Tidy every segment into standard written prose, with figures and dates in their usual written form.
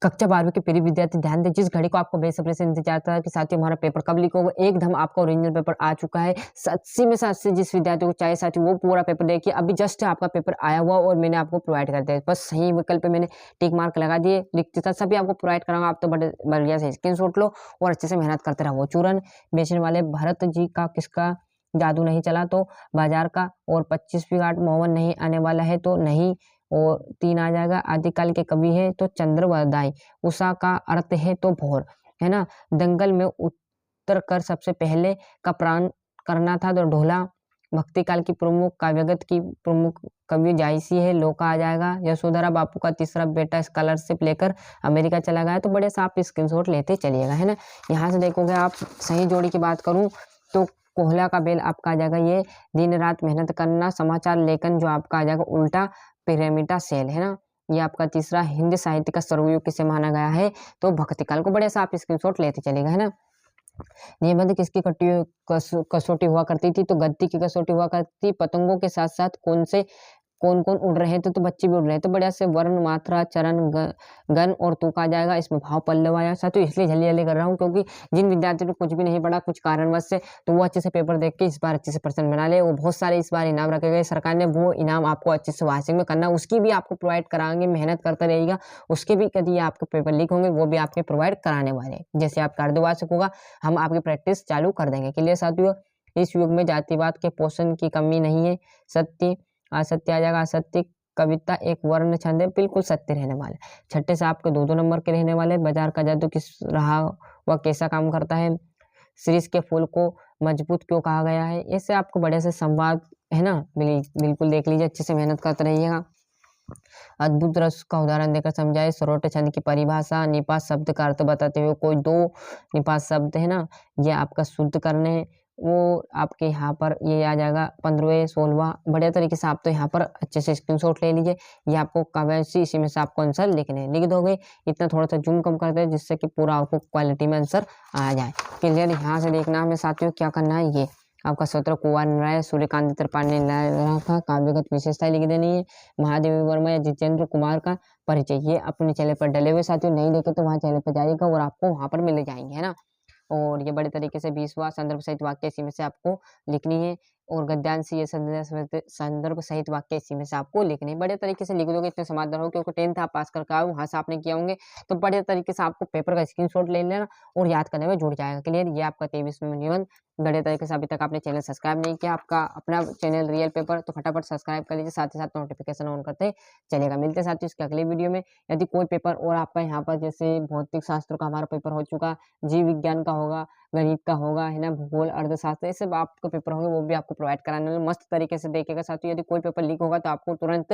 कक्षा 12वीं के प्रिय विद्यार्थी ध्यान दें, जिस घड़ी को आपको बेसब्री से इंतजार था कि साथियों हमारा पेपर कब लीक होगा, एकदम आपका ओरिजिनल पेपर आ चुका है। 80 में से 80 जिस विद्यार्थी को चाहिए साथियों वो पूरा पेपर देखिए, अभी जस्ट आपका पेपर आया हुआ और मैंने आपको प्रोवाइड कर दिया। बस सही विकल्प पे मैंने टिक मार्क लगा दिए, लिखते था सभी आपको प्रोवाइड कराऊंगा। आप तो बड़े बढ़िया से स्क्रीनशॉट लो और अच्छे से मेहनत करते रहो। चूरन बेचने वाले भरत जी का किसका जादू नहीं चला, तो बाजार का। और 25वीं घाट मोहम्मद नहीं आने वाला है, तो नहीं। और 3 आ जाएगा, आदिकाल के कवि है तो चंद्रवरदाई। उषा का अर्थ है तो भोर, है ना। दंगल में उतर कर सबसे पहले का प्राण करना था, तो ढोला। भक्ति काल की प्रमुख काव्यगत की प्रमुख कवि जायसी है, लोका आ जाएगा। यशोधरा बापू का तीसरा बेटा स्कॉलरशिप लेकर अमेरिका चला गया, तो बड़े से आप स्क्रीनशॉट लेते चलिएगा, है ना। यहाँ से देखोगे आप, सही जोड़ी की बात करूँ तो कोहला का बेल आपका आ जाएगा ये, दिन रात मेहनत करना। समाचार लेखन जो आपका आ जाएगा उल्टा पिरामिडा सेल, है ना। ये आपका तीसरा। हिंदी साहित्य का सर्वयुग किसे माना गया है, तो भक्ति काल को। बड़े से आप स्क्रीनशॉट लेते चलेगा, है ना। निबंध किसकी कसौटी हुआ करती थी, तो गद्दी की कसौटी हुआ करती। पतंगों के साथ साथ कौन कौन उड़ रहे थे, तो बच्चे भी उड़ रहे हैं। तो बढ़िया से वर्ण मात्रा चरण गण और तुक आ जाएगा, इसमें भाव पल्लव आया साथियों। इसलिए जल्दी जल्दी कर रहा हूँ क्योंकि जिन विद्यार्थियों ने कुछ भी नहीं पढ़ा कुछ कारणवश से, तो वो अच्छे से पेपर देख के इस बार अच्छे से पर्सन बना ले। वो बहुत सारे इस बार इनाम रखे गए सरकार ने, वो इनाम आपको अच्छे से वासिंग में करना, उसकी भी आपको प्रोवाइड कराएंगे। मेहनत करता रहेगा, उसके भी यदि आपके पेपर लीक होंगे वो भी आपके प्रोवाइड कराने वाले। जैसे आपका अर्धवार्षिक होगा हम आपकी प्रैक्टिस चालू कर देंगे। क्लियर साथियों। इस युग में जातिवाद के पोषण की कमी नहीं है। सत्य असत्य आ जाएगा, असत्य कविता एक वर्ण छंद है, बिल्कुल सत्य रहने वाले। छठे से आपके 2-2 नंबर के रहने वाले। बाजार का जादू किस रहा वह कैसा काम करता है। शीर्ष के फूल को मजबूत क्यों कहा गया है। इससे आपको बड़े से संवाद, है ना, बिल्कुल देख लीजिए, अच्छे से मेहनत करते रहिएगा। अद्भुत रस का उदाहरण देकर समझाए। सरोटे छंद की परिभाषा। निपात शब्द का अर्थ बताते हुए कोई 2 निपात शब्द, है ना, ये आपका शुद्ध करने, वो आपके यहाँ पर ये आ जाएगा 15वें 16वां। बढ़िया तरीके से आप तो यहाँ पर अच्छे से स्क्रीनशॉट ले लीजिए। ये आपको कमेंट्स इसी में से आपको आंसर लिखने लिख दोगे। इतना थोड़ा सा जूम कम कर दे जिससे कि पूरा आपको क्वालिटी में आंसर आ जाए। क्लियर। यहाँ से देखना हमें साथियों क्या करना है। ये आपका सत्र कुंवर राय सूर्यकांत त्रिपाठी का काव्यगत विशेषताएं लिख देनी है। महादेवी वर्मा या जितेंद्र कुमार का परिचय, ये अपने चैनल पर डले हुए साथियों। नहीं देखे तो वहाँ चैनल पर जाइएगा और आपको वहाँ पर मिल जाएंगे, है ना। और ये बड़े तरीके से 20वां संदर्भ सहित वाक्य इसी में से आपको लिखनी है। और गद्यांश ये संदर्भ सहित वाक्य इसी में से आपको लिखनी है। बड़े तरीके से लिख दोगे इतने समाधान हो, क्योंकि 10th आप पास करके आओ वहां से आपने किया होंगे, तो बड़े तरीके से आपको पेपर का स्क्रीनशॉट ले लेना और याद करने में जुड़ जाएगा। क्लियर। ये आपका 23वां निबंध। बड़े तरीके से अभी तक आपने चैनल सब्सक्राइब नहीं किया, आपका अपना चैनल रियल पेपर, तो फटाफट सब्सक्राइब कर लीजिए, साथ ही साथ नोटिफिकेशन ऑन करते चलेगा। मिलते साथ ही इसके अगले वीडियो में। यदि कोई पेपर और आपका यहाँ पर जैसे भौतिक शास्त्र का हमारा पेपर हो चुका, जीव विज्ञान का होगा, गणित का होगा, है ना, भूगोल, अर्थशास्त्र, ये सब आपको पेपर होंगे वो भी आपको प्रोवाइड कराने में मस्त तरीके से देखेगा साथियों। यदि कोई पेपर लीक होगा तो आपको तुरंत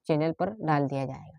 चैनल पर डाल दिया जाएगा।